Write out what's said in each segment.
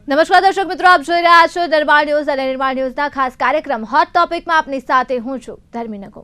નમસ્કાર દર્શક મિત્રો, આપ જોઈ રહ્યા છો નિર્માણ ન્યૂઝ અને નિર્માણ ન્યૂઝના ખાસ કાર્યક્રમ હોટ ટોપિકમાં આપની સાથે હું છું ધર્મી નગો।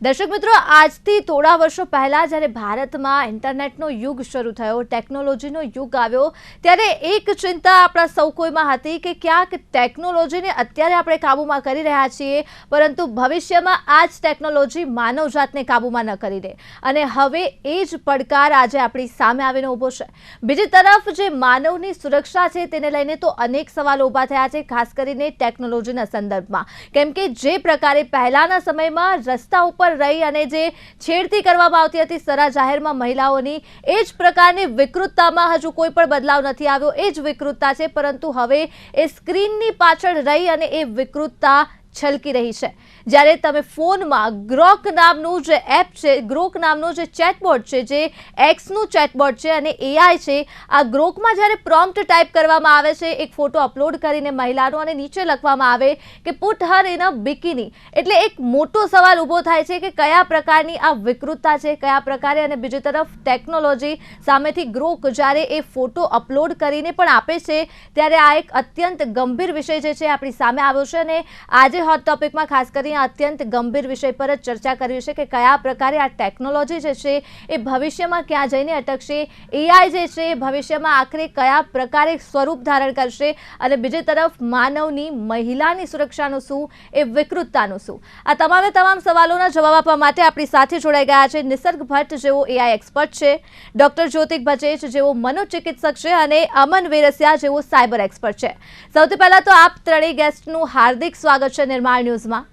દર્શક મિત્રો, આજથી થોડા વર્ષો પહેલા જ્યારે ભારતમાં ઇન્ટરનેટનો યુગ શરૂ થયો, ટેકનોલોજીનો યુગ આવ્યો, ત્યારે એક ચિંતા આપણા સૌ કોઈમાં હતી કે ક્યાંક ટેકનોલોજીને અત્યારે આપણે કાબૂમાં કરી રહ્યા છીએ, પરંતુ ભવિષ્યમાં આ જ ટેકનોલોજી માનવજાતને કાબૂમાં ન કરી દે, અને હવે એ જ પડકાર આજે આપણી સામે આવીને ઊભો છે। બીજી તરફ જે માનવની સુરક્ષા છે તેને લઈને તો અનેક સવાલો ઊભા થયા છે, ખાસ કરીને ટેકનોલોજીના સંદર્ભમાં, કેમ કે જે પ્રકારે પહેલાના સમયમાં રસ્તા ઉપર રહી અને જે છેડતી કરવામાં આવતી હતી સરા જાહેરમાં મહિલાઓની, એ જ પ્રકારની વિકૃતતામાં હજુ કોઈ પણ બદલાવ નથી આવ્યો। એ જ વિકૃતતા છે, પરંતુ હવે એ સ્ક્રીનની પાછળ રહી અને એ વિકૃતતા છલકી રહી છે। જ્યારે તમે ફોનમાં ગ્રોક નામનું જે એપ છે, ગ્રોક નામનું જે ચેટબોટ છે, જે એક્સનું ચેટબોટ છે અને એઆઈ છે, આ ગ્રોકમાં જ્યારે પ્રોમ્પ્ટ ટાઈપ કરવામાં આવે છે, એક ફોટો અપલોડ કરીને મહિલાનો, અને નીચે લખવામાં આવે કે પુટ હર ઇન અ બિકિની, એટલે એક મોટો સવાલ ઊભો થાય છે કે કયા પ્રકારની આ વિકૃતતા છે, કયા પ્રકારે। અને બીજી તરફ ટેકનોલોજી સામેથી ગ્રોક જ્યારે એ ફોટો અપલોડ કરીને પણ આપે છે, ત્યારે આ એક અત્યંત ગંભીર વિષય જે છે આપણી સામે આવ્યો છે। અને આજે હોટ ટોપિકમાં ખાસ કરીને અત્યંત ગંભીર વિષય પર જ ચર્ચા કરવી છે કે કયા પ્રકારે આ ટેકનોલોજી જે છે એ ભવિષ્યમાં ક્યાં જઈને અટકશે, એઆઈ જે છે એ ભવિષ્યમાં આખરે કયા પ્રકારે સ્વરૂપ ધારણ કરશે, અને બીજી તરફ માનવની, મહિલાની સુરક્ષાનું શું, એ વિકૃતતાનું શું। આ તમામે તમામ સવાલોના જવાબ આપવા માટે આપણી સાથે જોડાઈ ગયા છે નિસર્ગ ભટ્ટ, જેઓ એઆઈ એક્સપર્ટ છે, ડોક્ટર જ્યોતિક ભચેજ, જેઓ મનોચિકિત્સક છે, અને અમન વેરસિયા, જેઓ સાયબર એક્સપર્ટ છે। સૌથી પહેલા તો આપ ત્રણેય ગેસ્ટનું હાર્દિક સ્વાગત છે નિર્માણ ન્યૂઝમાં।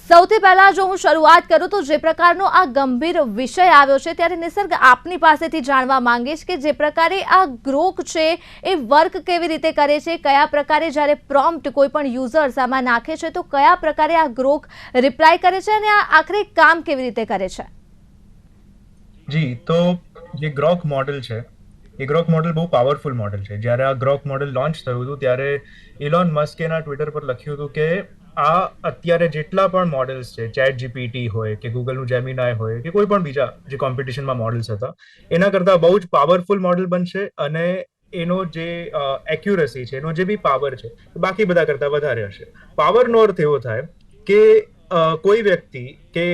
સૌથી પહેલા જો હું શરૂઆત કરું તો જે પ્રકારનો આ ગંભીર વિષય આવ્યો છે, ત્યારે નિસર્ગ આપની પાસેથી જાણવા માંગીશ કે જે પ્રકારે આ ગ્રોક છે એ વર્ક કેવી રીતે કરે છે, કયા પ્રકારે જ્યારે પ્રોમ્પ્ટ કોઈ પણ યુઝર્સ આમાં નાખે છે તો કયા પ્રકારે આ ગ્રોક રિપ્લાય કરે છે, અને આ આખરે કામ કેવી રીતે કરે છે। જી, તો જે ગ્રોક મોડેલ છે એ ગ્રોક મોડેલ બહુ પાવરફુલ મોડેલ છે। જ્યારે આ ગ્રોક મોડેલ લોન્ચ થયું હતું ત્યારે ઇલોન મસ્કે એના ટ્વિટર પર લખ્યું હતું કે આ અત્યારે જેટલા પણ મોડેલ્સ છે, ચેટ જીપીટી હોય કે ગૂગલનું જેમિનાઈ હોય કે કોઈ પણ બીજા જે કોમ્પિટિશનમાં મોડેલ્સ હતા, એના કરતાં બહુ જ પાવરફુલ મોડેલ બનશે, અને એનો જે એક્યુરેસી છે, એનો જે બી પાવર છે એ બાકી બધા કરતાં વધારે હશે। પાવરનો અર્થ એવો થાય કે કોઈ વ્યક્તિ કે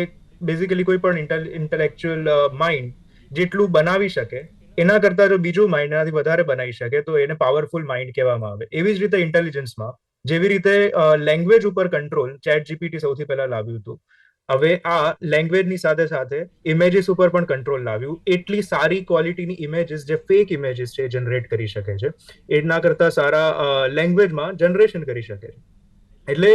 બેઝિકલી કોઈ પણ ઇન્ટેલેક્ચ્યુઅલ માઇન્ડ જેટલું બનાવી શકે એના કરતાં જો બીજું માઇન્ડ એનાથી વધારે બનાવી શકે તો એને પાવરફુલ માઇન્ડ કહેવામાં આવે। એવી જ રીતે ઇન્ટેલિજન્સમાં જેવી રીતે લેંગ્વેજ ઉપર કંટ્રોલ ચેટ જીપીટી સૌથી પહેલા લાવ્યું હતું, હવે આ લેંગ્વેજની સાથે સાથે ઇમેજીસ ઉપર પણ કંટ્રોલ લાવ્યું। એટલી સારી ક્વોલિટીની ઇમેજીસ, જે ફેક ઇમેજીસ છે, જનરેટ કરી શકે છે, એના કરતાં સારા લેંગ્વેજમાં જનરેશન કરી શકે છે। એટલે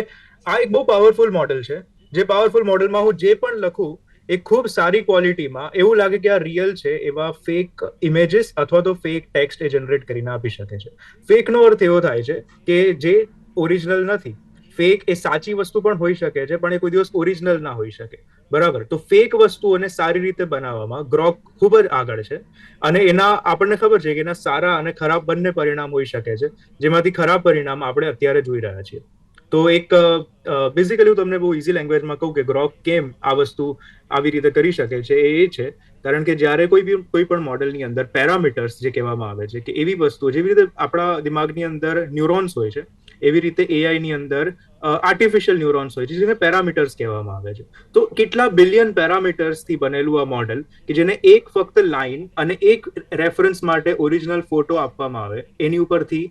આ એક બહુ પાવરફુલ મોડેલ છે, જે પાવરફુલ મોડેલમાં હું જે પણ લખું એ ખૂબ સારી ક્વોલિટીમાં એવું લાગે કે આ રિયલ છે એવા ફેક ઇમેજીસ અથવા તો ફેક ટેક્સ્ટ એ જનરેટ કરીને આપી શકે છે। ફેકનો અર્થ એવો થાય છે કે જે ઓરિજિનલ નથી। ફેક એ સાચી વસ્તુ પણ હોઈ શકે છે, પણ એ કોઈ દિવસ ઓરિજિનલ ના હોઈ શકે, બરાબર? તો ફેક વસ્તુઓને સારી રીતે બનાવવામાં ગ્રોક ખૂબ જ આગળ છે, અને એના આપણને ખબર છે કે એના સારા અને ખરાબ બંને પરિણામ હોઈ શકે છે, જેમાંથી ખરાબ પરિણામ આપણે અત્યારે જોઈ રહ્યા છીએ। તો એક બેઝિકલી હું તમને બહુ ઇઝી લેંગ્વેજમાં કહું કે ગ્રોક કેમ આ વસ્તુ આવી રીતે કરી શકે છે, એ છે કારણ કે જ્યારે કોઈ પણ મોડેલની અંદર પેરામીટર્સ જે કહેવામાં આવે છે, કે એવી વસ્તુ જેવી રીતે આપણા દિમાગની અંદર ન્યુરોન્સ હોય છે, એવી રીતે એઆઈની અંદર આર્ટિફિશિયલ ન્યુરોન્સ હોય છે, જેને પેરામીટર્સ કહેવામાં આવે છે। તો કેટલા બિલિયન પેરામીટર્સથી બનેલું આ મોડેલ કે જેને એક ફક્ત લાઈન અને એક રેફરન્સ માટે ઓરિજિનલ ફોટો આપવામાં આવે, એની ઉપરથી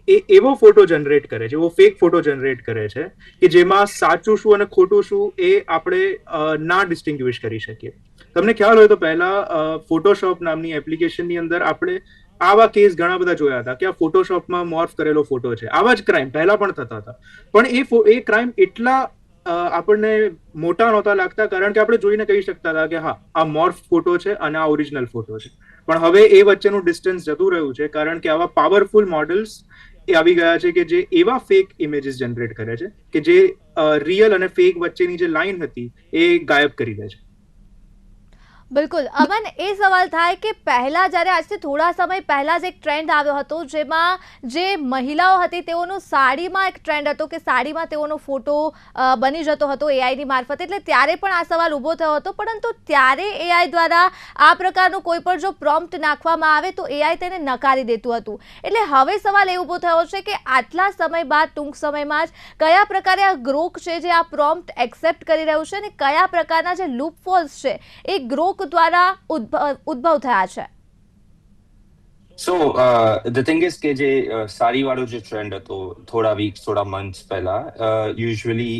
એ એવો ફોટો જનરેટ કરે છે, એવો ફેક ફોટો જનરેટ કરે છે કે જેમાં સાચું શું અને ખોટું શું એ આપણે ના ડિસ્ટિંગ્વિશ કરી શકીએ। તમને ખ્યાલ હોય તો પહેલા ફોટોશોપ નામની એપ્લિકેશનની અંદર આપણે આવા કેસ ઘણા બધા જોયા હતા કે આ ફોટોશોપમાં મોર્ફ કરેલો ફોટો છે। આવા જ ક્રાઇમ પહેલા પણ થતા હતા, પણ એ ક્રાઇમ એટલા આપણને મોટા નહોતા લાગતા કારણ કે આપણે જોઈને કહી શકતા હતા કે હા, આ મોર્ફ ફોટો છે અને આ ઓરિજિનલ ફોટો છે। પણ હવે એ વચ્ચેનું ડિસ્ટન્સ જતું રહ્યું છે કારણ કે આવા પાવરફુલ મોડલ્સ એ આવી ગયા છે કે જે એવા ફેક ઇમેજીસ જનરેટ કરે છે કે જે રિયલ અને ફેક વચ્ચેની જે લાઈન હતી એ ગાયબ કરી દે છે। બિલકુલ અમન, એ સવાલ થાય કે પહેલા જ્યારે આજથી થોડા સમય પહેલા જ એક ટ્રેન્ડ આવ્યો હતો જેમાં જે મહિલાઓ હતી તેઓનો સાડીમાં એક ટ્રેન્ડ હતો કે સાડીમાં તેઓનો ફોટો બની જતો હતો એઆઈની મારફતે, એટલે ત્યારે પણ આ સવાલ ઊભો થયો હતો. પરંતુ ત્યારે એઆઈ દ્વારા આ પ્રકારનું કોઈ પણ જો પ્રોમ્પ્ટ નાખવામાં આવે તો એઆઈ તેને નકારી દેતું હતું. એટલે હવે સવાલ એ ઊભો થયો છે કે આટલા સમય બાદ ટૂંક સમયમાં જ કયા પ્રકારે આ ગ્રોક છે જે આ પ્રોમ્પ્ટ એક્સેપ્ટ કરી રહ્યું છે અને કયા પ્રકારના જે લૂપહોલ્સ છે એ ગ્રોક દ્વારા ઉદ્ભવ થયા છે. સો ધ થિંગ ઇઝ કે જે સાડી વાળો જે ટ્રેન્ડ હતો થોડા વીક્સ થોડા મંથ્સ પહેલા, યુઝ્યુઅલી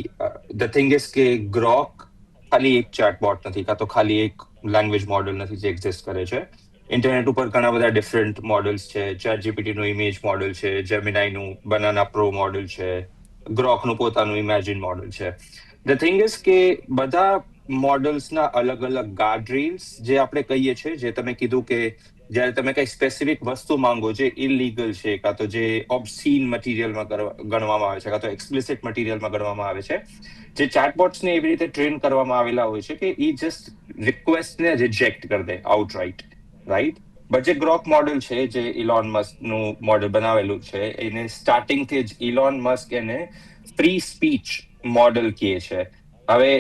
ધ થિંગ ઇઝ કે ગ્રોક ખાલી એક ચેટબોટ નથી, કાં તો ખાલી એક લેંગ્વેજ મોડલ નથી જે એક્ઝિસ્ટ કરે છે. ઇન્ટરનેટ ઉપર ઘણા બધા ડિફરન્ટ મોડલ્સ છે. ChatGPT નું ઇમેજ મોડલ છે, Gemini નું બનાના પ્રો મોડલ છે, ગ્રોકનું પોતાનું ઇમેજિન મોડલ છે. ધ થિંગ ઇઝ કે બધા મોડલ્સના અલગ અલગ ગાર્ડ રેલ્સ જે આપણે કહીએ છીએ, જે તમે કીધું કે જ્યારે તમે કઈ સ્પેસિફિક વસ્તુ માંગો જે ઇલીગલ છે, કાં તો જે ઓબ્સીન મટીરિયલમાં ગણવામાં આવે છે, કાં તો એક્સપ્લિસિટ મટીરિયલમાં ગણવામાં આવે છે, જે ચેટબોટ્સને એવી રીતે ટ્રેન કરવામાં આવેલા હોય છે કે એ જસ્ટ રિક્વેસ્ટને રિજેક્ટ કરી દે આઉટરાઇટ, રાઈટ? બટ જે ગ્રોક મોડલ છે, જે ઇલોન મસ્કનું મોડલ બનાવેલું છે, એને સ્ટાર્ટિંગથી જ ઇલોન મસ્ક એને ફ્રી સ્પીચ મોડલ કહે છે. હવે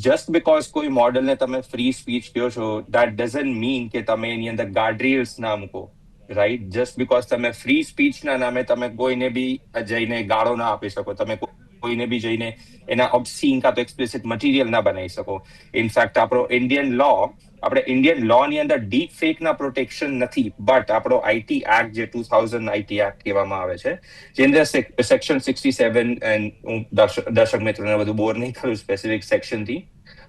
જસ્ટ બીકોઝ કોઈ મોડલને તમે ફ્રી સ્પીચ કહો છો, દેટ ડઝન્ટ મીન કે તમે એની અંદર ગાર્ડરેલ્સ ના મૂકો, રાઈટ? જસ્ટ બીકોઝ તમે ફ્રી સ્પીચના નામે તમે કોઈને બી જઈને ગાળો ના આપી શકો, તમે કોઈને બી જઈને એના ઓબ્સીન કાં તો એક્સપ્લિસિટ મટીરિયલ ના બનાવી શકો. ઇનફેક્ટ આપણો ઇન્ડિયન લોની અંદર ડીપ ફેકના પ્રોટેક્શન નથી, બટ આપણો આઈટી એક્ટ જે 2000 આઈટી એક્ટ કહેવામાં આવે છે, જે અંદર સેક્શન 67, એન્ડ હું દર્શક મિત્રોને બધું બોર નહીં કરું સ્પેસિફિક સેક્શનથી,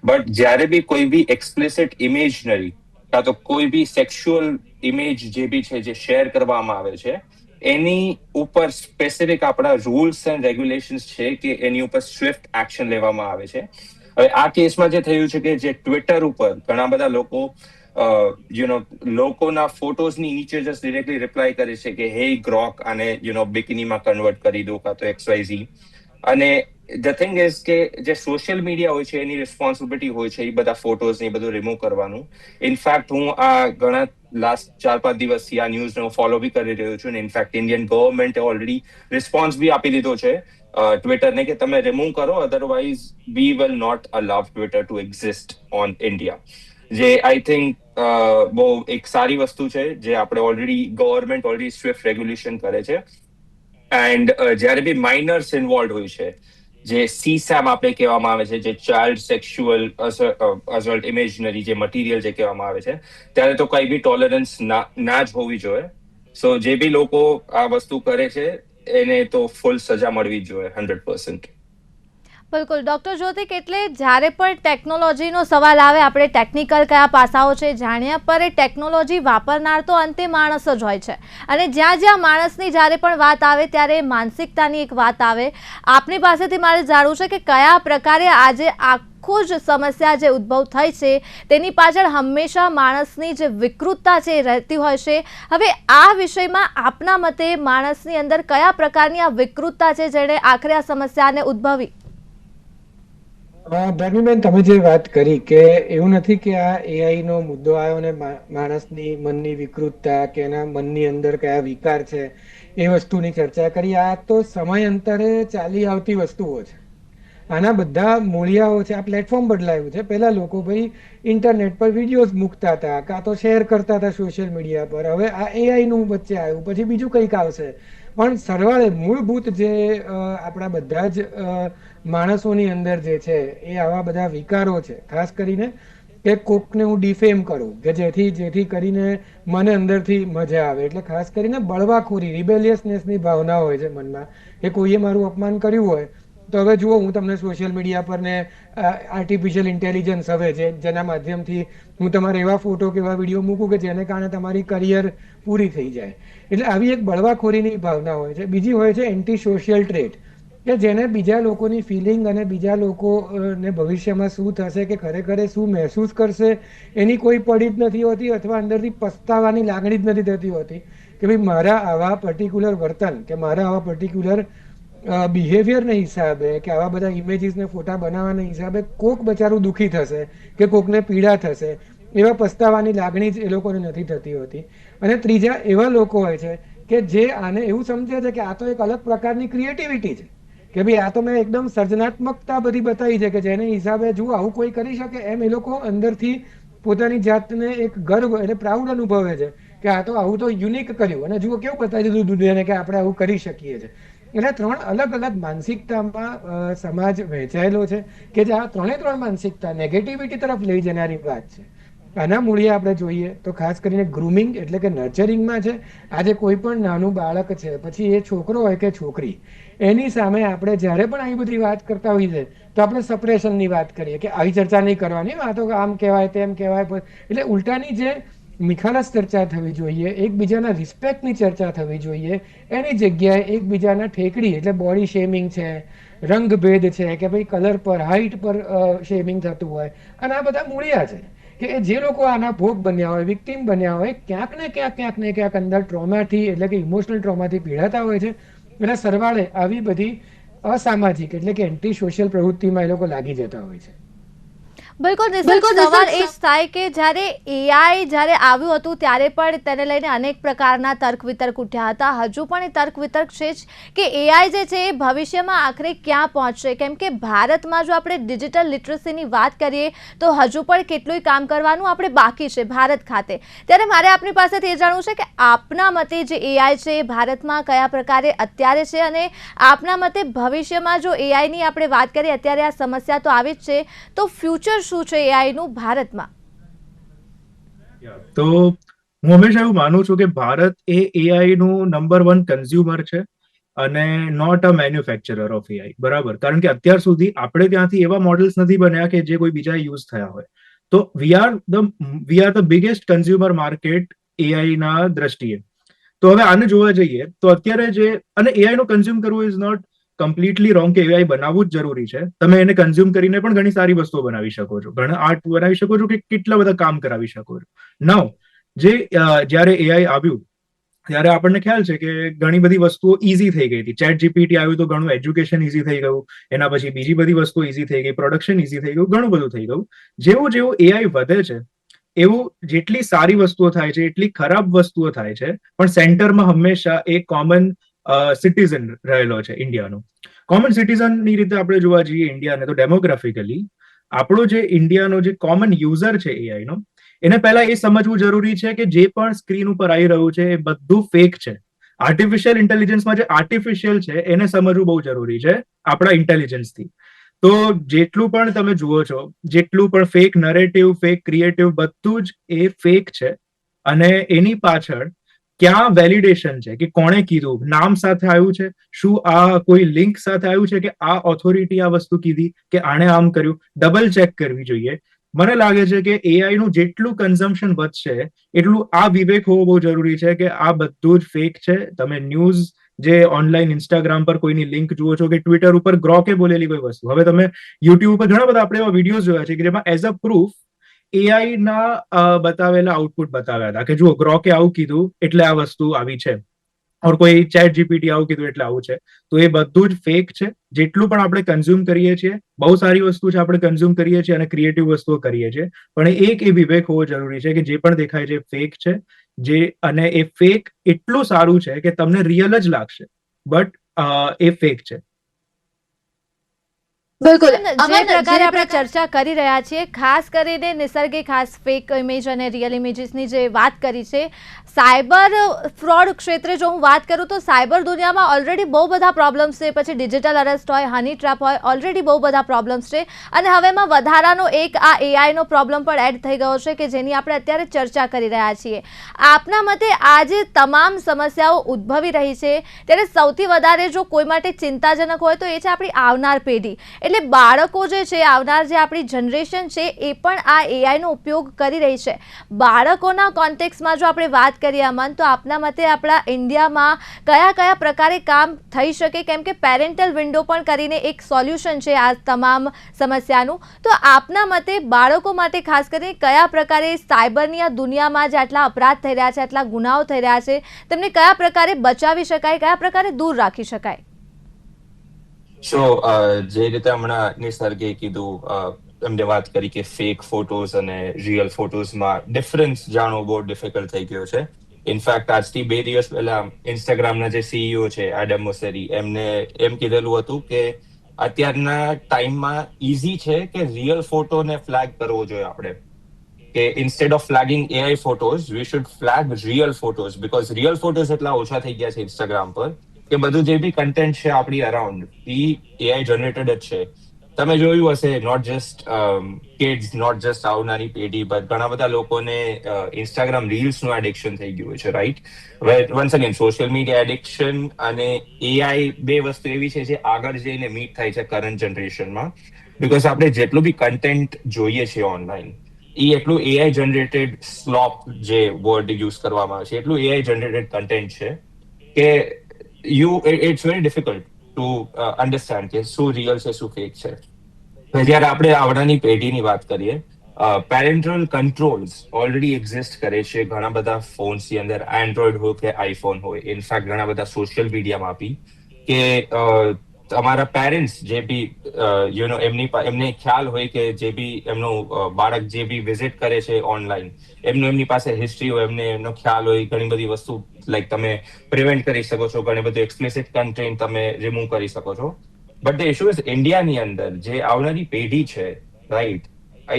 બટ જ્યારે બી કોઈ બી એક્સપ્લિસિટ ઇમેજનરી કાં તો કોઈ બી સેક્સ્યુઅલ ઇમેજ જે બી છે જે શેર કરવામાં આવે છે, એની ઉપર સ્પેસિફિક આપણા રૂલ્સ એન્ડ રેગ્યુલેશન્સ છે કે એની ઉપર સ્વિફ્ટ એક્શન લેવામાં આવે છે. હવે આ કેસમાં જે થયું છે કે જે ટ્વિટર ઉપર ઘણા બધા લોકો લોકોના ફોટોઝની નીચે જસ્ટ ડિરેક્ટલી રિપ્લાય કરે છે કે હે ગ્રોક આને બિકીનીમાં કન્વર્ટ કરી દો કાં તો XYZ. અને ધ થિંગ ઇઝ કે જે સોશિયલ મીડિયા હોય છે એની રિસ્પોન્સિબિલિટી હોય છે એ બધા ફોટોઝ ને બધું રિમૂવ કરવાનું. ઇનફેક્ટ હું આ ઘણા લાસ્ટ 4-5 દિવસથી આ ન્યૂઝને હું ફોલો બી કરી રહ્યો છું. ઇનફેક્ટ ઇન્ડિયન ગવર્મેન્ટે ઓલરેડી રિસ્પોન્સ બી આપી દીધો છે ટ્વિટરને કે તમે રિમૂવ કરો, otherwise we will not allow Twitter to exist on India. જે આઈ થિંક બહુ એક સારી વસ્તુ છે, જે આપણે ગવર્મેન્ટ ઓલરેડી સ્વિફ્ટ રેગ્યુલેશન કરે છે. એન્ડ જ્યારે બી માઇનર્સ ઇન્વોલ્વ હોય છે, જે CSAM આપણે કહેવામાં આવે છે, જે ચાઇલ્ડ સેક્સ્યુઅલ અસોલ્ટ ઇમેજનરી જે મટીરિયલ જે કહેવામાં આવે છે, ત્યારે તો કઈ બી ટોલરન્સ ના જ હોવી જોઈએ. સો જે બી લોકો આ વસ્તુ કરે છે એને તો ફૂલ સજા મળવી જ જોઈએ 100%. બિલકુલ ડૉક્ટર જ્યોતિક, એટલે જ્યારે પણ ટેકનોલોજીનો સવાલ આવે, આપણે ટેકનિકલ કયા પાસાઓ છે જાણ્યા, પર એ ટેકનોલોજી વાપરનાર તો અંતે માણસ જ હોય છે. અને જ્યાં જ્યાં માણસની જ્યારે પણ વાત આવે ત્યારે માનસિકતાની એક વાત આવે. આપની પાસેથી મારે જાણવું છે કે કયા પ્રકારે આજે આખું જ સમસ્યા જે ઉદ્ભવ થઈ છે તેની પાછળ હંમેશા માણસની જે વિકૃતતા છે એ રહેતી હોય છે. હવે આ વિષયમાં આપના મતે માણસની અંદર કયા પ્રકારની આ વિકૃતતા છે જેણે આખરે આ સમસ્યાને ઉદ્ભવી? ધર્મીબેન, તમે જે વાત કરી કે એવું નથી કે આ AI નો મુદ્દો આવ્યો ને માણસની મનની વિકૃતતા કે એના મનની અંદર કયા વિકાર છે એ વસ્તુની ચર્ચા કરી. આ તો સમયાંતરે ચાલી આવતી વસ્તુઓ છે. આના બધા મૂળિયાઓ છે. આ પ્લેટફોર્મ બદલાયું છે. પહેલા લોકો ભાઈ ઇન્ટરનેટ પર વિડીયોઝ મૂકતા હતા, કાં તો શેર કરતા હતા સોશિયલ મીડિયા પર. હવે આ AI નું વચ્ચે આવ્યું, પછી બીજું કંઈક આવશે. પણ સરવાળે મૂળભૂત જે આપણા બધા જ માણસોની અંદર જે છે એ આવા બધા વિકારો છે. ખાસ કરીને કે કોકને હું ડિફેમ કરું કે જેથી કરીને મને અંદરથી મજા આવે. એટલે ખાસ કરીને બળવાખોરી, રિબેલિયસનેસની ભાવના હોય છે મનમાં, કે કોઈએ મારું અપમાન કર્યું હોય તો હવે જુઓ હું તમને સોશિયલ મીડિયા પર ને આર્ટિફિશિયલ ઇન્ટેલિજન્સ હવે જેના માધ્યમથી હું તમારે એવા ફોટો કે એવા વિડીયો મૂકું કે જેને કારણે તમારી કરિયર પૂરી થઈ જાય. એટલે આવી એક બળવાખોરીની ભાવના હોય છે. બીજી હોય છે એન્ટી સોશિયલ ટ્રેટ, કે જેને બીજા લોકોની ફિલિંગ અને બીજા લોકોને ભવિષ્યમાં શું થશે કે ખરેખર શું મહેસૂસ કરશે એની કોઈ પડી જ નથી હોતી, અથવા અંદરથી પસ્તાવાની લાગણી જ નથી થતી હોતી કે ભાઈ મારા આવા પર્ટિક્યુલર વર્તન કે મારા આવા પર્ટિક્યુલર બિહેવિયરના હિસાબે કે આવા બધા ઇમેજીસને ફોટા બનાવવાના હિસાબે કોક બચારું દુઃખી થશે કે કોકને પીડા થશે. એવા પસ્તાવાની લાગણી જ એ લોકોને નથી થતી હોતી. અને ત્રીજા એવા લોકો હોય છે કે જે આને એવું સમજે છે કે આ તો એક અલગ પ્રકારની ક્રિએટિવિટી છે, કે ભાઈ આ તો મેં એકદમ સર્જનાત્મકતા બધી બતાવી છે કે જેને હિસાબે જુઓ આવું કોઈ કરી શકે, એમ એ લોકો અંદરથી પોતાની જાતને એક ગર્વ એટલે પ્રાઉડ અનુભવે છે કે આ તો આવું તો યુનિક કર્યું અને જુઓ કેવું બતાવી દીધું દુનિયાને કે આપણે આવું કરી શકીએ છીએ. એટલે 3 અલગ અલગ માનસિકતામાં સમાજ વહેંચાયેલો છે કે જે આ ત્રણ માનસિકતા નેગેટિવિટી તરફ લઈ જનારી વાત છે. આના મૂળિયા આપણે જોઈએ તો ખાસ કરીને ગ્રુમિંગ એટલે કે નર્ચરિંગમાં છે. આજે કોઈ પણ નાનું બાળક છે, પછી એ છોકરો હોય કે છોકરી, એની સામે આપણે જ્યારે પણ આવી બધી વાત કરતા હોઈએ છીએ તો આપણે સપ્રેશનની વાત કરીએ કે આવી ચર્ચા નહીં કરવાની, આ તો આમ કહેવાય તેમ કહેવાય. એટલે ઉલટાની જે નિખાલસ ચર્ચા થવી જોઈએ, એકબીજાના રિસ્પેક્ટની ચર્ચા થવી જોઈએ, એની જગ્યાએ એકબીજાના ઠેકડી એટલે બોડી શેમિંગ છે, રંગભેદ છે કે ભાઈ કલર પર હાઇટ પર શેમિંગ થતું હોય, અને આ બધા મૂળિયા છે કે જે લોકો આના ભોગ બન્યા હોય, વિક્ટીમ બન્યા હોય, ક્યાંક ને ક્યાંક અંદર ટ્રોમાથી એટલે કે ઇમોશનલ ટ્રોમાથી પીડાતા હોય છે. એટલે સરવાળે આવી બધી અસામાજિક એટલે કે એન્ટી સોશિયલ પ્રવૃત્તિમાં એ લોકો લાગી જતા હોય છે. બિલકુલ સવાલ એ જ થાય કે જ્યારે એઆઈ જ્યારે આવ્યું હતું ત્યારે પણ તેને લઈને અનેક પ્રકારના તર્ક વિતર્ક ઉઠ્યા હતા. હજુ પણ એ તર્ક વિતર્ક છે જ કે એઆઈ જે છે એ ભવિષ્યમાં આખરે ક્યાં પહોંચશે, કેમ કે ભારતમાં જો આપણે ડિજિટલ લિટરસીની વાત કરીએ તો હજુ પણ કેટલુંય કામ કરવાનું આપણે બાકી છે ભારત ખાતે. ત્યારે મારે આપની પાસેથી એ જાણવું છે કે આપના મતે જે એઆઈ છે એ ભારતમાં કયા પ્રકારે અત્યારે છે, અને આપના મતે ભવિષ્યમાં જો એઆઈની આપણે વાત કરીએ, અત્યારે આ સમસ્યા તો આવી જ છે, તો ફ્યુચર શું છે એઆઈ નું ભારતમાં? તો હું હંમેશા એવું માનું છું કે ભારત એ એઆઈ નું નંબર 1 કન્ઝ્યુમર છે અને not a manufacturer of AI. બરાબર, કારણ કે અત્યાર સુધી આપણે ત્યાંથી એવા મોડલ્સ નથી બન્યા કે જે કોઈ બીજા યુઝ થયા હોય. તો we are the biggest consumer market AI ના દ્રષ્ટિએ. તો હવે આને જોવા જઈએ તો અત્યારે જે અને એઆઈ નું કન્ઝ્યુમ કરવું ઇઝ નોટ કમ્પ્લીટલી રોંગ કે એઆઈ બનાવવું જ જરૂરી છે. તમે એને કન્ઝ્યુમ કરીને પણ ઘણી સારી વસ્તુઓ બનાવી શકો છો, ઘણા આર્ટ બનાવી શકો છો, કે કેટલા બધા કામ કરાવી શકો છો. નાઉ જે જ્યારે એઆઈ આવ્યું ત્યારે આપણને ખ્યાલ છે કે ઘણી બધી વસ્તુઓ ઇઝી થઈ ગઈ હતી. ચેટ જીપીટી આવ્યું તો ઘણું એજ્યુકેશન ઇઝી થઈ ગયું, એના પછી બીજી બધી વસ્તુઓ ઇઝી થઈ ગઈ, પ્રોડક્શન ઇઝી થઈ ગયું, ઘણું બધું થઈ ગયું. જેવું જેવું એઆઈ વધે છે એવું જેટલી સારી વસ્તુઓ થાય છે એટલી ખરાબ વસ્તુઓ થાય છે, પણ સેન્ટરમાં હંમેશા એક કોમન સિટીઝન રહેલો છે ઇન્ડિયાનો. કોમન સિટીઝનની રીતે આપણે જોવા જઈએ ઇન્ડિયાને તો ડેમોગ્રાફિકલી આપણો જે ઇન્ડિયાનો જે કોમન યુઝર છે એઆઈનો, એને પહેલા એ સમજવું જરૂરી છે કે જે પણ સ્ક્રીન ઉપર આવી રહ્યું છે એ બધું ફેક છે. આર્ટિફિશિયલ ઇન્ટેલિજન્સમાં જે આર્ટિફિશિયલ છે એને સમજવું બહુ જરૂરી છે આપણા ઇન્ટેલિજન્સથી. તો જેટલું પણ તમે જુઓ છો, જેટલું પણ ફેક નરેટિવ, ફેક ક્રિએટિવ, બધું જ એ ફેક છે. અને એની પાછળ ક્યાં વેલિડેશન છે કે કોણે કીધું, નામ સાથે આવ્યું છે, શું આ કોઈ લિંક સાથે આવ્યું છે કે આ ઓથોરિટી આ વસ્તુ કીધી કે આણે આમ કર્યું, ડબલ ચેક કરવી જોઈએ. મને લાગે છે કે એઆઈ નું જેટલું કન્ઝમ્પશન વધશે એટલું આ વિવેક હોવો બહુ જરૂરી છે કે આ બધું જ ફેક છે. તમે ન્યૂઝ જે ઓનલાઈન ઇન્સ્ટાગ્રામ પર કોઈની લિંક જુઓ છો કે ટ્વિટર ઉપર ગ્રોકે બોલેલી કોઈ વસ્તુ, હવે તમે યુટ્યુબ ઉપર ઘણા બધા આપણે એવા વિડીયોઝ જોયા છે કે જેમાં એઝ અ પ્રૂફ એઆઈ ના બતાવેલા આઉટપુટ બતાવ્યા હતા કે જુઓ ગ્રોકે આવું કીધું એટલે આ વસ્તુ આવી છે, ઓર કોઈ ચેટ જીપીટી આવું કીધું એટલે આવું છે. તો એ બધું જ ફેક છે. જેટલું પણ આપણે કન્ઝ્યુમ કરીએ છીએ, બહુ સારી વસ્તુ છે આપણે કન્ઝ્યુમ કરીએ છીએ અને ક્રિએટિવ વસ્તુઓ કરીએ છીએ, પણ એક એ વિવેક હોવો જરૂરી છે કે જે પણ દેખાય છે ફેક છે. અને એ ફેક એટલું સારું છે કે તમને રિયલ જ લાગશે, બટ એ ફેક છે. બિલકુલ, જે પ્રકારે આપણે ચર્ચા કરી રહ્યા છીએ, ખાસ કરીને નિસર્ગે ખાસ ફેક ઇમેજ અને રિયલ ઇમેજીસની જે વાત કરી છે, સાયબર ફ્રોડ ક્ષેત્રે જો હું વાત કરું તો સાયબર દુનિયામાં ઓલરેડી બહુ બધા પ્રોબ્લેમ્સ છે. પછી ડિજિટલ અરેસ્ટ હોય, હની ટ્રેપ હોય, ઓલરેડી બહુ બધા પ્રોબ્લેમ્સ છે. અને હવે એમાં વધારાનો એક આ એઆઈનો પ્રોબ્લેમ પણ એડ થઈ ગયો છે કે જેની આપણે અત્યારે ચર્ચા કરી રહ્યા છીએ. આપના મતે આ જે તમામ સમસ્યાઓ ઉદ્ભવી રહી છે ત્યારે સૌથી વધારે જો કોઈ માટે ચિંતાજનક હોય તો એ છે આપણી આવનાર પેઢી. એટલે બાળકો જે છે, આવનાર જે આપણી જનરેશન છે એ પણ આ એઆઈનો ઉપયોગ કરી રહી છે. બાળકોના કોન્ટેક્સમાં જો આપણે વાત કરીએ અમન, તો આપના મતે આપણા ઇન્ડિયામાં કયા કયા પ્રકારે કામ થઈ શકે, કેમ કે પેરેન્ટલ વિન્ડો પણ કરીને એક સોલ્યુશન છે આ તમામ સમસ્યાનું. તો આપના મતે બાળકો માટે ખાસ કરીને કયા પ્રકારે સાયબરની આ દુનિયામાં જે આટલા અપરાધ થઈ રહ્યા છે, આટલા ગુનાઓ થઈ રહ્યા છે, તેમને કયા પ્રકારે બચાવી શકાય, કયા પ્રકારે દૂર રાખી શકાય? જે રીતે હમણાં નિસર્ગે કીધું, એમને વાત કરી કે ફેક ફોટોઝ અને રિયલ ફોટોઝમાં ડિફરન્સ જાણવો બહુ ડિફિકલ્ટ થઈ ગયો છે. ઇનફેક્ટ આજથી 2 દિવસ પહેલા ઇન્સ્ટાગ્રામના જે સીઈઓ છે એડમ મોસેરી એમને એમ કીધેલું હતું કે અત્યારના ટાઈમમાં ઇઝી છે કે રિયલ ફોટોને ફ્લેગ કરવો જોઈએ આપણે, કે instead of flagging AI photos we should flag real photos, because real photos એટલા ઓછા થઈ ગયા છે ઇન્સ્ટાગ્રામ પર કે બધું જે બી કન્ટેન્ટ છે આપણી અરાઉન્ડ એ એઆઈ જનરેટેડ જ છે. તમે જોયું હશે, not just kids, not just આવનારી પેઢી, બટ ઘણા બધા લોકોને ઇન્સ્ટાગ્રામ રીલ્સનું એડિક્શન થઈ ગયું છે, right? Once again social media addiction અને એઆઈ બે વસ્તુ એવી છે જે આગળ જઈને મીટ થાય છે કરંટ જનરેશનમાં, બીકોઝ આપણે જેટલું બી કન્ટેન્ટ જોઈએ છે ઓનલાઈન એ એટલું એઆઈ જનરેટેડ સ્લોપ, જે વર્ડ યુઝ કરવામાં આવે છે, એટલું એઆઈ જનરેટેડ કન્ટેન્ટ છે કે it's very difficult to understand કે શું રિયલ છે શું ફેક છે. જ્યારે આપણે આવનારી પેઢીની વાત કરીએ, પેરેન્ટલ કંટ્રોલ્સ ઓલરેડી એક્ઝિસ્ટ કરે છે ઘણા બધા ફોન્સની અંદર, એન્ડ્રોઈડ હોય કે આઈફોન હોય. ઇનફેક્ટ ઘણા બધા સોશિયલ મીડિયામાં આપી કે તમારા પેરેન્ટ્સ જે બી એમને ખ્યાલ હોય કે જે બી એમનું બાળક જે બી વિઝિટ કરે છે ઓનલાઈન, એમની પાસે હિસ્ટ્રી હોય, એમનો ખ્યાલ હોય, ઘણી બધી વસ્તુ લાઈક તમે પ્રિવેન્ટ કરી શકો છો, ઘણી બધું એક્સપ્લિસિટ કન્ટેન્ટ તમે રિમૂવ કરી શકો છો. બટ ધ ઇશ્યુ ઇઝ ઇન્ડિયાની અંદર જે આવનારી પેઢી છે, રાઈટ,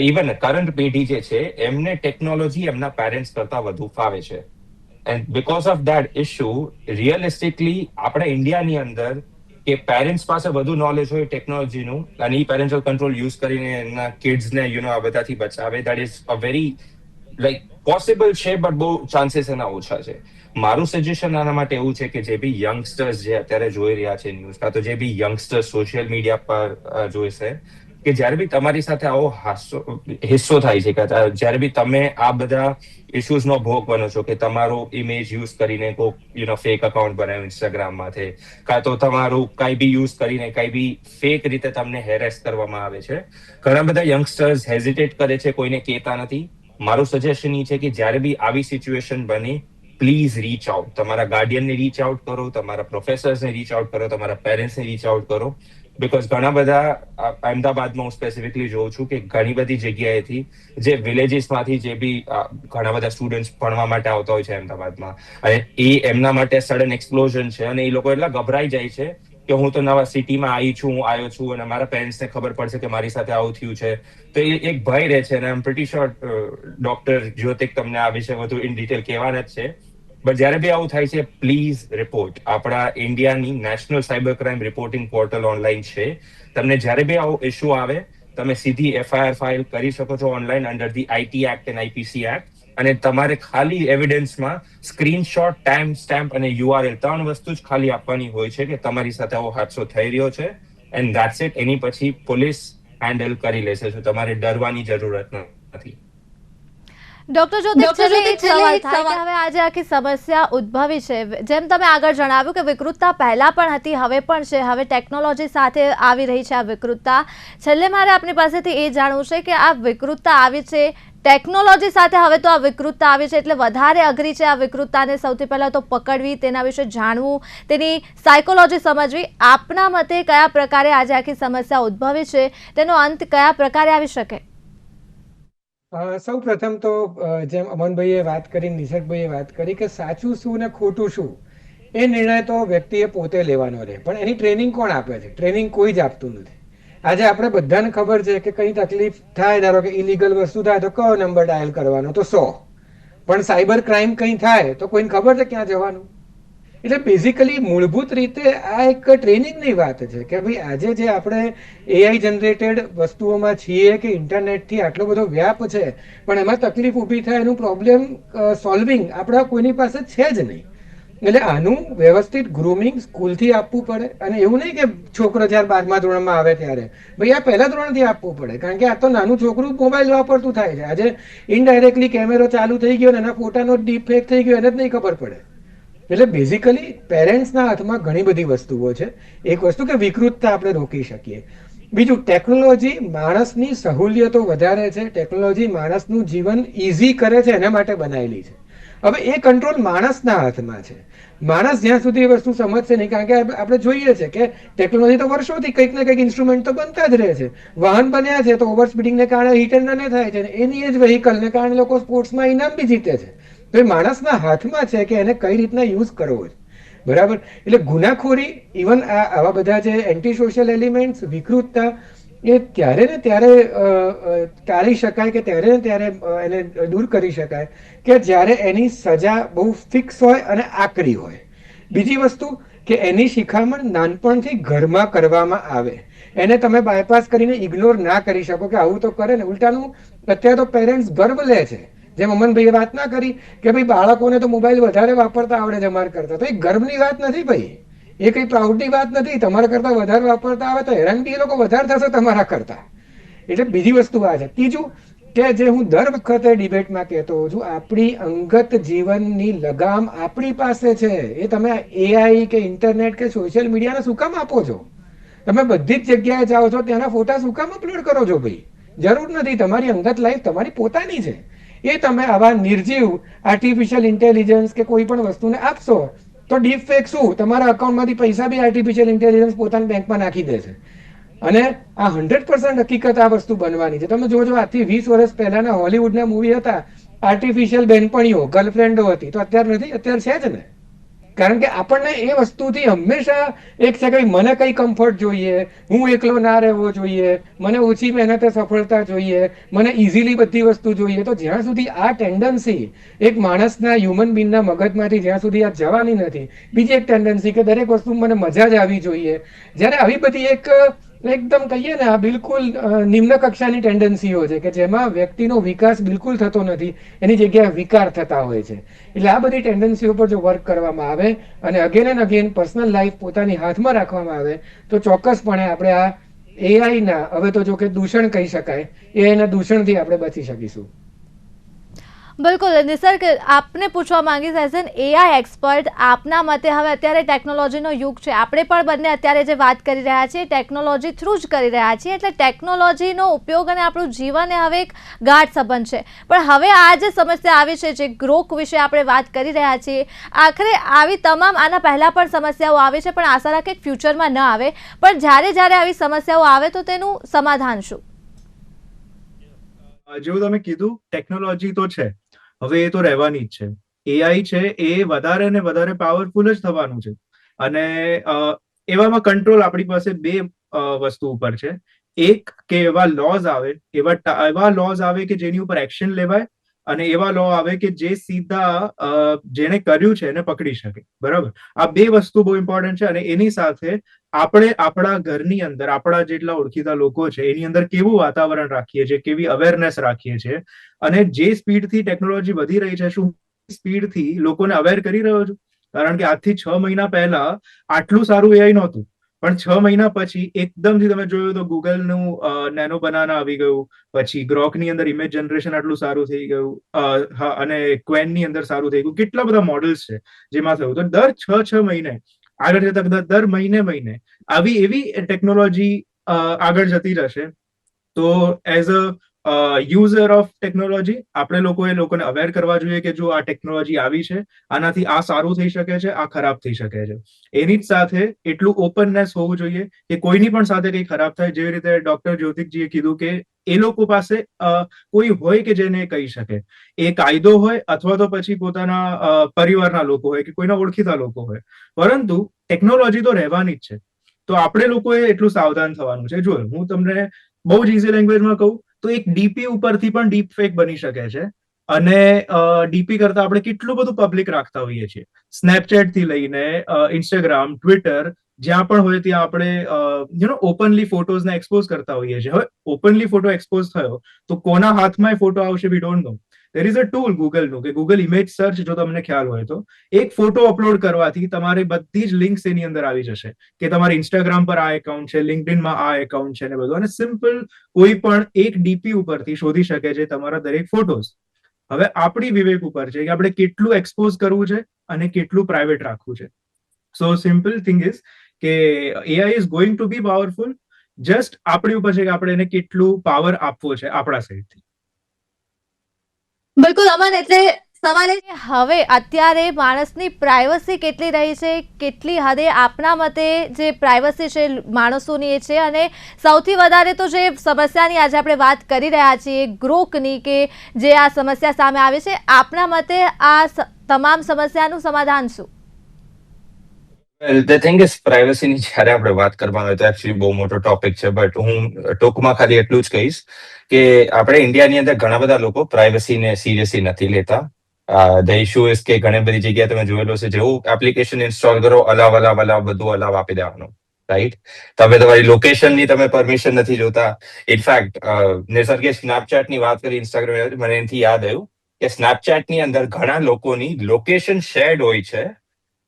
ઇવન કરંટ પેઢી જે છે એમને ટેકનોલોજી એમના પેરેન્ટ્સ કરતા વધુ ફાવે છે. And because of that issue realistically આપણે ઇન્ડિયાની અંદર કે પેરેન્ટ્સ પાસે વધુ નોલેજ હોય ટેકનોલોજીનું અને એ પેરેન્ટલ કંટ્રોલ યુઝ કરીને એમના કિડ્સને આ બધાથી બચાવે, that is a very like possible છે, બટ બહુ ચાન્સીસ એના ઓછા છે. મારું સજેશન આના માટે એવું છે કે જે બી યંગસ્ટર્સ જે અત્યારે જોઈ રહ્યા છે ન્યૂઝ, કાં તો જે બી યંગસ્ટર્સ સોશિયલ મીડિયા પર જોઈશે, કે જ્યારે બી તમારી સાથે આવો હિસ્સો થાય છે, કે જ્યારે બી તમે આ બધા ઇશ્યુઝનો ભોગ બનો છો કે તમારો ઇમેજ યુઝ કરીને કોઈ ફેક અકાઉન્ટ બનાવ્યું ઇન્સ્ટાગ્રામમાંથી, કાં તો તમારું કઈ બી યુઝ કરીને કઈ બી ફેક રીતે તમને હેરેસ કરવામાં આવે છે, ઘણા બધા યંગસ્ટર્સ હેઝિટેટ કરે છે, કોઈને કહેતા નથી. મારું સજેશન એ છે કે જ્યારે બી આવી સિચ્યુએશન બને, પ્લીઝ રીચ આઉટ, તમારા ગાર્ડિયનને રીચ આઉટ કરો, તમારા પ્રોફેસર્સને રીચ આઉટ કરો, તમારા પેરેન્ટ્સને રીચ આઉટ કરો. બીકોઝ ઘણા બધા અમદાવાદમાં હું સ્પેસિફિકલી જોઉં છું કે ઘણી બધી જગ્યાએથી જે વિલેજીસમાંથી જે બી ઘણા બધા સ્ટુડન્ટ્સ ભણવા માટે આવતા હોય છે અમદાવાદમાં, અને એ એમના માટે સડન એક્સપ્લોઝન છે અને એ લોકો એટલા ગભરાઈ જાય છે કે હું તો નવા સિટીમાં આવી છું, હું આવ્યો છું અને મારા પેરેન્ટ્સને ખબર પડશે કે મારી સાથે આવું થયું છે, તો એ એક ભય રહે છે. અને આઈ એમ પ્રિટી શ્યોર ડોક્ટર જ્યોતિક તમને આ વિશે વધુ ઇન ડિટેલ કહેવાના જ છે. બટ જ્યારે બી આવું થાય છે, પ્લીઝ રિપોર્ટ. આપણા ઇન્ડિયાની national cyber crime reporting portal online છે. તમને જ્યારે બી આવો ઇશ્યુ આવે, તમે સીધી એફઆઈઆર ફાઇલ કરી શકો છો online under the IT act and IPC act. અને તમારે ખાલી એવિડન્સમાં સ્ક્રીનશોટ, ટાઈમ સ્ટેમ્પ અને યુઆરએલ 3 વસ્તુ જ ખાલી આપવાની હોય છે કે તમારી સાથે આવો હાદસો થઈ રહ્યો છે, એન્ડ ધેટ્સ ઇટ. એની પછી પોલીસ હેન્ડલ કરી લેશે, તો તમારે ડરવાની જરૂરત નથી. ડોક્ટર જ્યોતિક, છેલ્લે એક સવાલ થાય કે હવે આજે આખી સમસ્યા ઉદ્ભવી છે, જેમ તમે આગળ જણાવ્યું કે વિકૃતતા પહેલા પણ હતી, હવે પણ છે, હવે ટેકનોલોજી સાથે આવી રહી છે આ વિકૃતતા. છેલ્લે મારે આપની પાસેથી એ જાણવું છે કે આ વિકૃતતા આવી છે ટેકનોલોજી સાથે, હવે તો આ વિકૃતતા આવી છે એટલે વધારે અઘરી છે આ વિકૃતતાને સૌથી પહેલા તો પકડવી, તેના વિશે જાણવું, તેની સાયકોલોજી સમજવી. આપના મતે કયા પ્રકારે આજે આખી સમસ્યા ઉદ્ભવી છે, તેનો અંત કયા પ્રકારે આવી શકે? સૌ પ્રથમ તો જેમ અમનભાઈએ વાત કરી, નિષાદભાઈએ વાત કરી કે સાચું શું ને ખોટું શું એ નિર્ણય તો વ્યક્તિએ પોતે લેવાનો રહે, પણ એની ટ્રેનિંગ કોણ આપે છે? ટ્રેનિંગ કોઈ જ આપતું નથી. આજે આપણે બધાને ખબર છે કે કઈ તકલીફ થાય, ધારો કે ઇલીગલ વસ્તુ થાય તો કયો નંબર ડાયલ કરવાનો? તો 100. પણ સાયબર ક્રાઇમ કંઈ થાય તો કોઈને ખબર છે ક્યાં જવાનું? એટલે બેઝિકલી મૂળભૂત રીતે આ એક ટ્રેનિંગની વાત છે કે ભાઈ આજે જે આપણે એઆઈ જનરેટેડ વસ્તુઓમાં છીએ કે ઇન્ટરનેટથી આટલો બધો વ્યાપ છે, પણ એમાં તકલીફ ઊભી થાય એનું પ્રોબ્લેમ સોલ્વિંગ આપણા કોઈની પાસે છે જ નહીં. એટલે આનું વ્યવસ્થિત ગ્રુમિંગ સ્કૂલથી આપવું પડે. અને એવું નહીં કે છોકરો જ્યારે 12મા ધોરણમાં આવે ત્યારે, ભાઈ આ પહેલા ધોરણથી આપવું પડે, કારણ કે આ તો નાનું છોકરું મોબાઈલ વાપરતું થાય છે. આજે ઇનડાયરેક્ટલી કેમેરો ચાલુ થઈ ગયો અને એના ફોટાનો ડીપ ફેક થઈ ગયો, એને જ નહીં ખબર પડે. એટલે બેઝિકલી પેરેન્ટ્સના હાથમાં ઘણી બધી વસ્તુઓ છે. એક વસ્તુ કે વિકૃતતા આપણે રોકી શકીએ. બીજું, ટેકનોલોજી માણસની સહુલિયતો વધારે છે, ટેકનોલોજી માણસનું જીવન ઇઝી કરે છે, એના માટે બનાવેલી છે. હવે એ કંટ્રોલ માણસના હાથમાં છે. માણસ જ્યાં સુધી એ વસ્તુ સમજશે નહીં, કારણ કે આપણે જોઈએ છે કે ટેકનોલોજી તો વર્ષોથી કંઈક ને કંઈક ઇન્સ્ટ્રુમેન્ટ તો બનતા જ રહે છે. વાહન બન્યા છે તો ઓવર સ્પીડિંગને કારણે હિટ એન્ડ રન થાય છે, એની એ જ વ્હીકલને કારણે લોકો સ્પોર્ટ્સમાં ઇનામ બી જીતે છે. તો એ માણસના હાથમાં છે કે એને કઈ રીતના યુઝ કરવો છે. બરાબર. એટલે ગુનાખોરી, ઇવન આવા બધા જે એન્ટી સોશિયલ એલિમેન્ટ્સ, વિકૃતતા, એ ત્યારે ને ત્યારે ટાળી શકાય કે ત્યારે ને ત્યારે એને દૂર કરી શકાય કે જ્યારે એની સજા બહુ ફિક્સ હોય અને આકરી હોય. બીજી વસ્તુ કે એની શિખામણ નાનપણથી ઘરમાં કરવામાં આવે. એને તમે બાયપાસ કરીને ઇગ્નોર ના કરી શકો કે આવું તો કરે ને. ઉલટાનું અત્યારે તો પેરેન્ટ્સ ગર્વ લે છે, જેમ અમનભાઈએ વાત ના કરી કે ભાઈ બાળકોને તો મોબાઈલ વધારે વાપરતા આવડે છે અમારા કરતા, તો એ ગર્વની વાત નથી ભાઈ, એ કઈ પ્રાઉડની વાત નથી. તમારા કરતા વધારે વાપરતા આવે તો હેરાનગી એ લોકો વધારે થશે તમારા કરતા. એટલે બીજી વસ્તુ આ છે. ત્રીજું કે જે હું દર વખતે ડિબેટમાં કહેતો હોઉં છું, આપણી અંગત જીવનની લગામ આપણી પાસે છે. એ તમે એઆઈ કે ઇન્ટરનેટ કે સોશિયલ મીડિયાને શું કામ આપો છો? તમે બધી જ જગ્યાએ જાઓ છો, ત્યાંના ફોટા શું કામ અપલોડ કરો છો ભાઈ? જરૂર નથી. તમારી અંગત લાઈફ તમારી પોતાની છે. એ તમે આવા નિર્જીવ આર્ટિફિશિયલ ઇન્ટેલિજન્સ કે કોઈ પણ વસ્તુને આપશો તો ડીપ ફેક શું, તમારા અકાઉન્ટમાંથી પૈસા બી આર્ટિફિશિયલ ઇન્ટેલિજન્સ પોતાની બેંકમાં નાખી દે છે. અને આ 100% હકીકત આ વસ્તુ બનવાની છે. તમે જોજો, આજથી 20 વર્ષ પહેલાના હોલિવૂડના મૂવી હતા, આર્ટિફિશિયલ બેનપણીઓ, ગર્લફ્રેન્ડો હતી, તો અત્યારે નથી? અત્યારે છે જ ને. કારણ કે આપણને એ વસ્તુથી હંમેશા એક છે કે મને કઈ કમ્ફર્ટ જોઈએ, હું એકલો ના રહેવો જોઈએ, મને ઓછી મહેનતે સફળતા જોઈએ, મને ઇઝીલી બધી વસ્તુ જોઈએ. તો જ્યાં સુધી આ ટેન્ડન્સી એક માણસના, હ્યુમન બીંગના મગજમાંથી જ્યાં સુધી આ જવાની નથી, બીજી એક ટેન્ડન્સી કે દરેક વસ્તુ મને મજા જ આવી જોઈએ, જ્યારે આવી બધી એક એકદમ કહીએ ને આ બિલકુલ નિમ્ન કક્ષાની ટેન્ડન્સીઓ છે કે જેમાં વ્યક્તિનો વિકાસ બિલકુલ થતો નથી, એની જગ્યાએ વિકાર થતા હોય છે. એટલે આ બધી ટેન્ડન્સીઓ પર જો વર્ક કરવામાં આવે અને again and again personal life પોતાની હાથમાં રાખવામાં આવે તો ચોક્કસપણે આપણે આ એઆઈના, હવે તો જો કે દૂષણ કહી શકાય, એઆઈના દૂષણથી આપણે બચી શકીશું. બિલકુલ નિસર્ગ, આપને પૂછવા માંગીશ એઝ એન એઆઈ એક્સપર્ટ, આપના મતે હવે અત્યારે ટેકનોલોજીનો યુગ છે, આપણે પણ બંને અત્યારે જે વાત કરી રહ્યા છીએ ટેકનોલોજી થ્રુ જ કરી રહ્યા છીએ, એટલે ટેકનોલોજીનો ઉપયોગ અને આપણું જીવન એ હવે એક ગાઢ સંબંધ છે. પણ હવે આ જે સમસ્યા આવી છે, જે ગ્રોક વિશે આપણે વાત કરી રહ્યા છીએ, આખરે આવી તમામ, આના પહેલાં પણ સમસ્યાઓ આવી છે, પણ આશા રાખે ફ્યુચરમાં ન આવે, પણ જ્યારે જ્યારે આવી સમસ્યાઓ આવે તો તેનું સમાધાન શું? જેવું તમે કીધું, ટેકનોલોજી તો છે, હવે એ તો રહેવાની જ છે. એઆઈ છે એ વધારે ને વધારે પાવરફુલ જ થવાનું છે. અને એવામાં કંટ્રોલ આપણી પાસે બે વસ્તુ ઉપર છે. એક કે એવા લોઝ આવે, એવા લોઝ આવે કે જેની ઉપર એક્શન લેવાય, અને એવા લો આવે કે જે સીધા જેને કર્યું છે એને પકડી શકે. બરાબર, આ બે વસ્તુ બહુ ઇમ્પોર્ટન્ટ છે. અને એની સાથે આપણે આપણા ઘરની અંદર આપણા જેટલા ઓળખીતા લોકો છે એની અંદર કેવું વાતાવરણ રાખીએ છીએ, કેવી અવેરનેસ રાખીએ છીએ, અને જે સ્પીડથી ટેકનોલોજી વધી રહી છે, શું સ્પીડથી લોકોને અવેર કરી રહ્યો છું? કારણ કે આજથી 6 મહિના પહેલા આટલું સારું એઆઈ નહોતું, પણ 6 મહિના પછી એકદમથી તમે જોયું તો ગૂગલનું નેનો બનાના આવી ગયું, પછી ગ્રોકની અંદર ઇમેજ જનરેશન આટલું સારું થઈ ગયું, અને ક્વેનની અંદર સારું થઈ ગયું. કેટલા બધા મોડલ્સ છે જેમાં થયું. તો દર 6 મહિને આગળ જતા દર મહિને આવી એવી ટેકનોલોજી આગળ જતી રહેશે. તો as a user of technology આપણે લોકોને અવેર કરવા જોઈએ કે જો આ ટેકનોલોજી આવી છે, આનાથી આ સારું થઈ શકે છે, આ ખરાબ થઈ શકે છે. એની જ સાથે એટલું ઓપનનેસ હોવું જોઈએ કે કોઈની પણ સાથે કંઈ ખરાબ થાય, જેવી રીતે ડોક્ટર જ્યોતિકજીએ કીધું કે એ લોકો પાસે કોઈ હોય કે જેને કહી શકે, એ કાયદો હોય અથવા તો પછી પોતાના પરિવારના લોકો હોય કે કોઈના ઓળખીતા લોકો હોય, પરંતુ ટેકનોલોજી તો રહેવાની જ છે. તો આપણે લોકોએ એટલું સાવધાન થવાનું છે. જો હું તમને બહુ જ ઇઝી લેંગ્વેજમાં કહું તો એક ડીપી ઉપરથી પણ ડીપ ફેક બની શકે છે. અને ડીપી કરતા આપણે કેટલું બધું પબ્લિક રાખતા હોઈએ છીએ, સ્નેપચેટ થી લઈને ઇન્સ્ટાગ્રામ, ટ્વિટર, જ્યાં પણ હોય ત્યાં આપણે ઓપનલી ફોટોઝને એક્સપોઝ કરતા હોઈએ છીએ. હવે ઓપનલી ફોટો એક્સપોઝ થયો તો કોના હાથમાં એ ફોટો આવશે we don't know. There is a tool ગૂગલનું કે ગૂગલ ઇમેજ સર્ચ, જો તમને ખ્યાલ હોય તો એક ફોટો અપલોડ કરવાથી તમારી બધી જ લિંક્સ એની અંદર આવી જશે કે તમારી ઇન્સ્ટાગ્રામ પર આ એકાઉન્ટ છે, લિંક્ડઇનમાં આ એકાઉન્ટ છે ને બધું. અને સિમ્પલ કોઈ પણ એક ડીપી ઉપરથી શોધી શકે છે તમારા દરેક ફોટોઝ. હવે આપણી વિવેક ઉપર છે કે આપણે કેટલું એક્સપોઝ કરવું છે અને કેટલું પ્રાઇવેટ રાખવું છે. સો સિમ્પલ થિંગ ઇઝ કે AI is going to be powerful, just આપણી ઉપર છે કે આપણે એને કેટલું પાવર આપવો છે આપણા સાઈડથી. બિલકુલ અમન, એટલે સવાલ એ હવે અત્યારે માણસની પ્રાઇવસી કેટલી રહી છે, કેટલી હદે આપના મતે જે પ્રાઇવસી છે માણસોની એ છે, અને સૌથી વધારે તો જે સમસ્યાની આજે આપણે વાત કરી રહ્યા છીએ ગ્રોકની, કે જે આ સમસ્યા સામે આવે છે, આપના મતે આ તમામ સમસ્યાનું સમાધાન શું? ધ થિંગ ઇઝ પ્રાઇવસીની જ્યારે આપણે વાત કરવાનું હોય તો એકચ્યુઅલી બહુ મોટો ટોપિક છે, બટ હું ટૂંકમાં ખાલી એટલું જ કહીશ કે આપણે ઇન્ડિયાની અંદર ઘણા બધા લોકો પ્રાઇવસીને સિરિયસલી નથી લેતા. ધ ઇશ્યુ ઇઝ કે ઘણી બધી જગ્યાએ તમે જોયેલું છે, જેવું એપ્લિકેશન ઇન્સ્ટોલ કરો અલાવ બધું અલાવ આપી દેવાનું, રાઈટ? તમે તમારી લોકેશનની તમે પરમિશન નથી જોતા. ઇનફેક્ટ નિસર્ગે સ્નેપચેટની વાત કરી, ઇન્સ્ટાગ્રામ, મને એનાથી યાદ આવ્યું કે સ્નેપચેટની અંદર ઘણા લોકોની લોકેશન શેર્ડ હોય છે,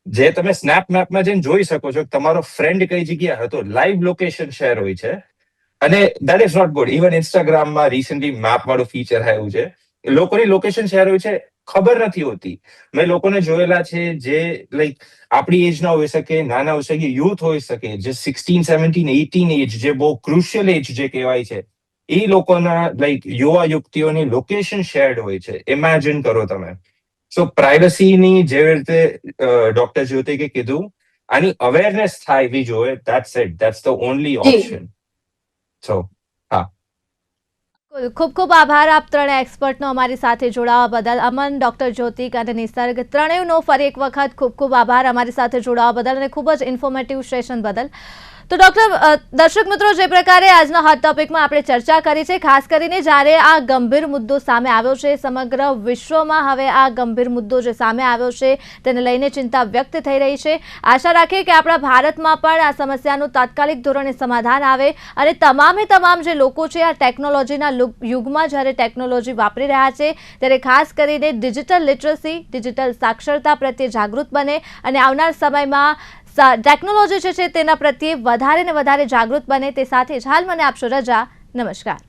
જે તમે સ્નેપ મેપમાં જઈને જોઈ શકો છો તમારો ફ્રેન્ડ કઈ જગ્યાએ હતો, લાઈવ લોકેશન શેર હોય છે. અને that is not good. Even ઇન્સ્ટાગ્રામમાં રિસેન્ટલી મેપ વાળું ફીચર આવ્યું છે, લોકોની લોકેશન શેર હોય છે, ખબર નથી હોતી. મેં લોકોને જોયેલા છે જે લાઈક આપણી એજ ના હોઈ શકે, નાના હોઈ શકે, યુથ હોઈ શકે, જે 16, 17, 18 એજ, જે બહુ ક્રુશિયલ એજ જે કહેવાય છે, એ લોકોના લાઈક યુવા યુક્તિઓની લોકેશન શેર્ડ હોય છે. ઇમેજિન કરો તમે. સો પ્રાઇવસીની જેવી રીતે ડોક્ટર જ્યોતિકે કીધું, આની અવેરનેસ થાય એવી જોઈએ. That's it. That's the only option. So હા, ખૂબ ખૂબ આભાર આપ ત્રણે એક્સપર્ટનો અમારી સાથે જોડાવા બદલ. અમન, ડોક્ટર જ્યોતિક અને નિસર્ગ, ત્રણેયનો ફરી એક વખત ખૂબ ખૂબ આભાર અમારી સાથે જોડાવા બદલ અને ખૂબ જ ઇન્ફોર્મેટિવ સેશન બદલ. તો ડૉક્ટર, દર્શક મિત્રો, જે પ્રકારે આજના હોટ ટોપિકમાં આપણે ચર્ચા કરી છે, ખાસ કરીને જ્યારે આ ગંભીર મુદ્દો સામે આવ્યો છે, સમગ્ર વિશ્વમાં હવે આ ગંભીર મુદ્દો જે સામે આવ્યો છે તેને લઈને ચિંતા વ્યક્ત થઈ રહી છે. આશા રાખીએ કે આપણા ભારતમાં પણ આ સમસ્યાનું તાત્કાલિક ધોરણે સમાધાન આવે અને તમામ જે લોકો છે આ ટેકનોલોજીના યુગમાં જ્યારે ટેકનોલોજી વાપરી રહ્યા છે ત્યારે ખાસ કરીને ડિજિટલ લિટરસી, ડિજિટલ સાક્ષરતા પ્રત્યે જાગૃત બને અને આવનાર સમયમાં ટેકનોલોજી છે તેના પ્રત્યે વધારે ને વધારે જાગૃત બને. તે સાથે જ હાલ મને આપશો રજા. નમસ્કાર.